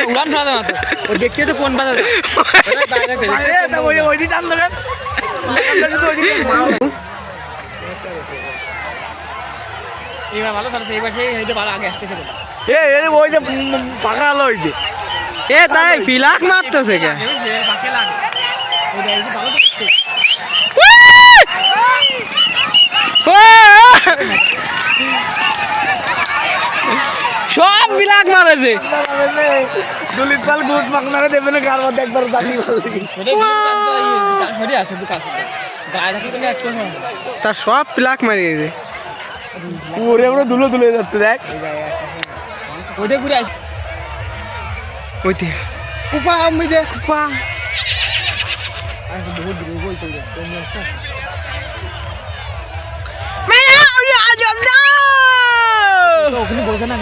উড়ান ফেলা মাত্র ও দেখতে তো কোন বাজার ওই টান দেবেন এইবার ভালো চলছে এই পাশে হয়তো ভালো আগে আসতেছে ওই যে পাকা আলো হয়েছে এ তাই ফিলাক মারতেছে কে সব বিলাক মারেছে দুলিত সাল গুড মাগনারে দেবে না কার মধ্যে একবার জানি তার সব প্লাক মারিয়েছে ওরে ওরে দুলো দুলে যাচ্ছে দেখ ওইটা ঘুরে আস ওইতে কুপা আমি দে কুপা ওখানে বোঝে না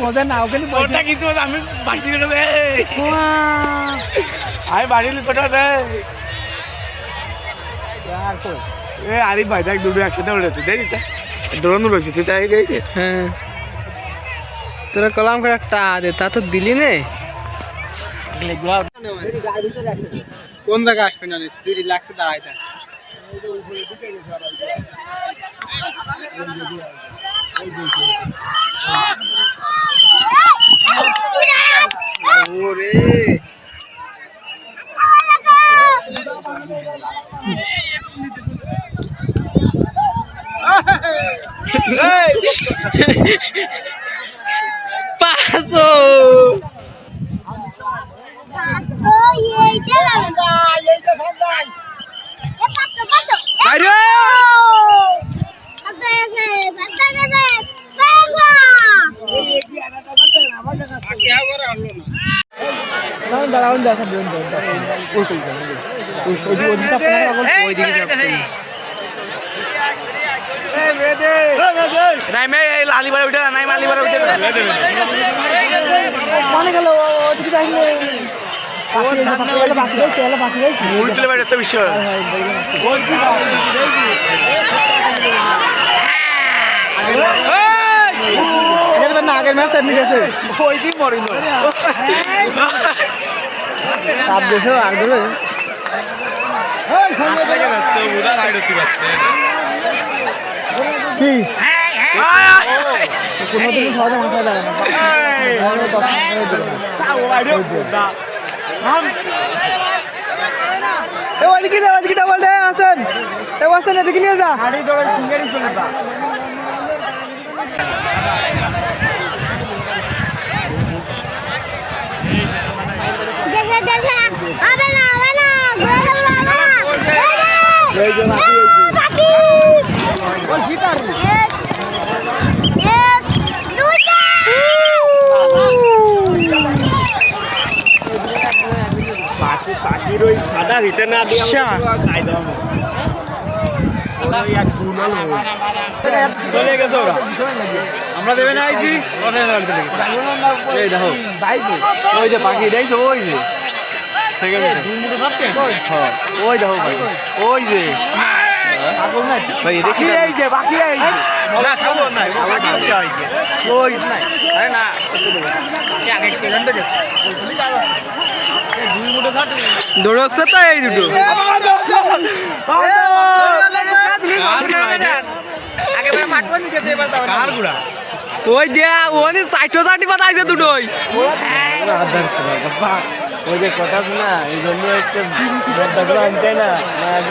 বোঝে না ওখানে আমি বাড়ি আমি বাড়ি ছোট আছে আরিফ ভাই দেখ দুটো একসাথে উঠেছে দেখি দৌড়ানো রয়েছে তুই তাই গেছে হ্যাঁ তোরা কলাম করে একটা দে তা তো দিলি নে কোন জায়গা আসবে না তুই রিল্যাক্সে দাঁড়াই থাক ওরে পাঁচশো দাঁড়াউন দেখা লালিবার উঠে নাই মালিবার উঠে মানে গেল মূল চলে বাইরে একটা বিষয় না আগের ম্যাচ এমনি গেছে ওই দিন মরিল সাপ দেশে আর দেবে কি কোনোদিন সহজে মাথায় যাবে না ওইদিকে বলতে আসেন আসেন এদিকে নিয়ে যা পাখির ওই সাদা ভিতরে না দিয়ে চলে গেছে ওরা আমরা দেবে না আইছি এই দেখো ওই যে পাখি দেখছো ওই যে ওই দেখো ওই যে ভাই দেখি এই যে বাকি না খাবো না ওই নাই আরে না আগে কে ঘন্টা যাচ্ছে দৌড়চ্ছে তো এই দুটো ওই দিয়া ওনি চারটো চারটি পাতা আছে দুটোই ওই যে কথা শোনা এই জন্য একটা আনতে না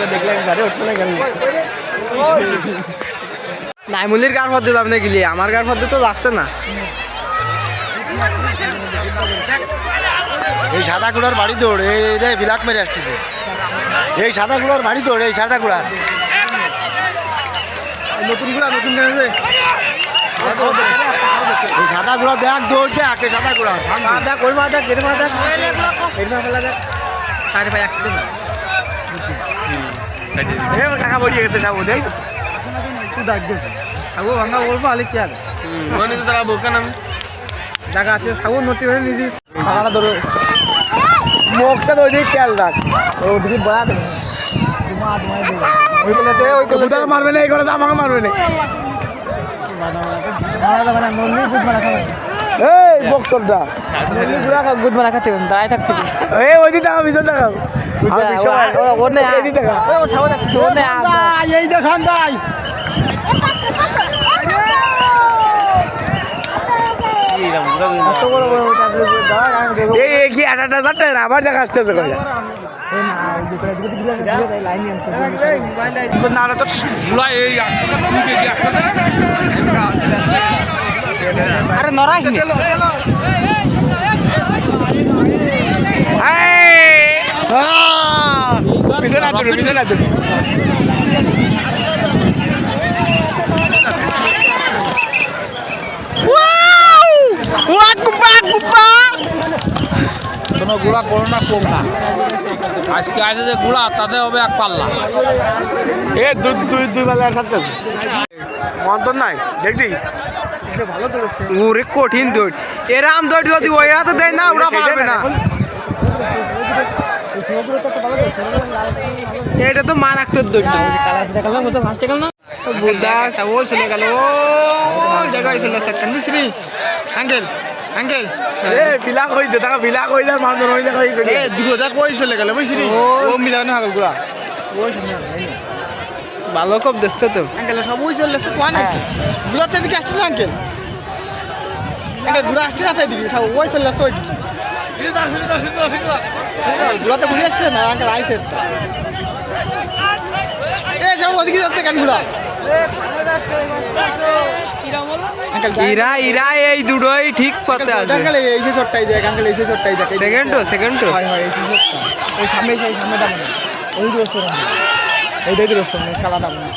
দেখলে গাড়ি উঠতে না কেন নাইমুলির কার পথে যাবে না গেলে আমার কার পথে তো যাচ্ছে না এই সাদা কুড়ার বাড়ি দৌড় এই বিলাক মেরে আসতেছে এই সাদা কুড়ার বাড়ি দৌড় এই সাদা কুড়ার নতুন গুড়া নতুন কিনেছে এই সাদা কুড়া দেখ দৌড় দেখ এই সাদা কুড়া দেখ ওই মা দেখ এর মা দেখ এর মা ফেলা দেখ সাড়ে ভাই একসাথে না টাকা বড়িয়ে গেছে সাবু দেখ তুই ডাক দিয়েছে সাবু ভাঙা বলবো আলে কি আর মনে তো তারা বোকা নামে টাকা আছে সাবু নতি হয়ে নিজে খাওয়াটা ধরো মুখটা ওই দিকে খেয়াল রাখ ওদিকে বয়া দেবে ওই কলাতে ওই কলাতে মারবে না এই কলাতে আমাকে মারবে না এই বক্সরটা গুড মারা খাতে দাঁড়ায় থাকতে এই ওই দিকে তাকাও পিছন তাকাও এই দিকে তাকাও এই দেখান ভাই এই কি 8,000 টাকা আবার দেখা আসতেছে কই আরে নরাই কোনো গুড়া করো না কম না আজকে আছে যে গুড়া তাতে হবে এক পাল্লা এ দুই বেলা থাকতেছে মন্তর নাই দেখবি ভালো দৌড়ছে ওরে কঠিন দৌড় এরাম দৌড় যদি ওই হাতে দেয় না ওরা পারবে না এটা তো মা রাখতো দৌড় কালার মতো ভাসতে গেল না বুঝা ওই চলে গেল ও জায়গায় চলে আসছে কান্দিসরি আঙ্কেল আঙ্কেল এ বিলাক হইছে টাকা বিলাক হইলে মানুষ হই দেখা হই এ দুটা কই চলে গেল বুঝছিস ও মিলা না হাগল গুলা ওই সামনে ভালো কব দেখছে তো আঙ্কেল সব ওই চলে আসছে কোয়া নাই গুলাতে দিকে আসছে না আঙ্কেল আঙ্কেল গুলা আসছে না তাই দিকে সব ওই চলে আসছে ওই দিকে গুলাতে ঘুরে আসছে না আঙ্কেল আইছে এ সব ওদিকে যাচ্ছে কেন গুলা ইরা ইরা এই দুটোই ঠিক পথে আছে আঙ্কেল এই যে শটটাই দেখ আঙ্কেল এই যে শটটাই দেখ সেকেন্ড হয় হয় এই যে শটটা ওই সামনে সেই সামনেটা মনে ওই দোস্ত এইটাই দোস্ত কালাটা মনে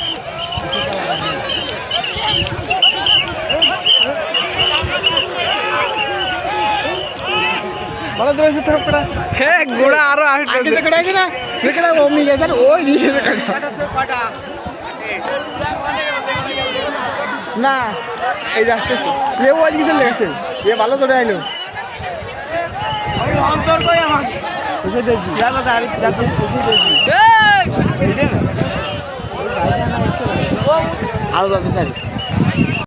ভালো দৌড়েছে তোর পড়া হে গোড়া আরো আগে আসছে তো কড়াইছে না সেটা ওমনি গেছে আর ওই দিকে না এই যে আসতেছে এ ওই দিকে চলে গেছে এ ভালো দৌড়ে আইলো অন্তর কই আমাকে এসে দেখবি যাবো গাড়ি যাচ্ছে এই আরো যাবে স্যার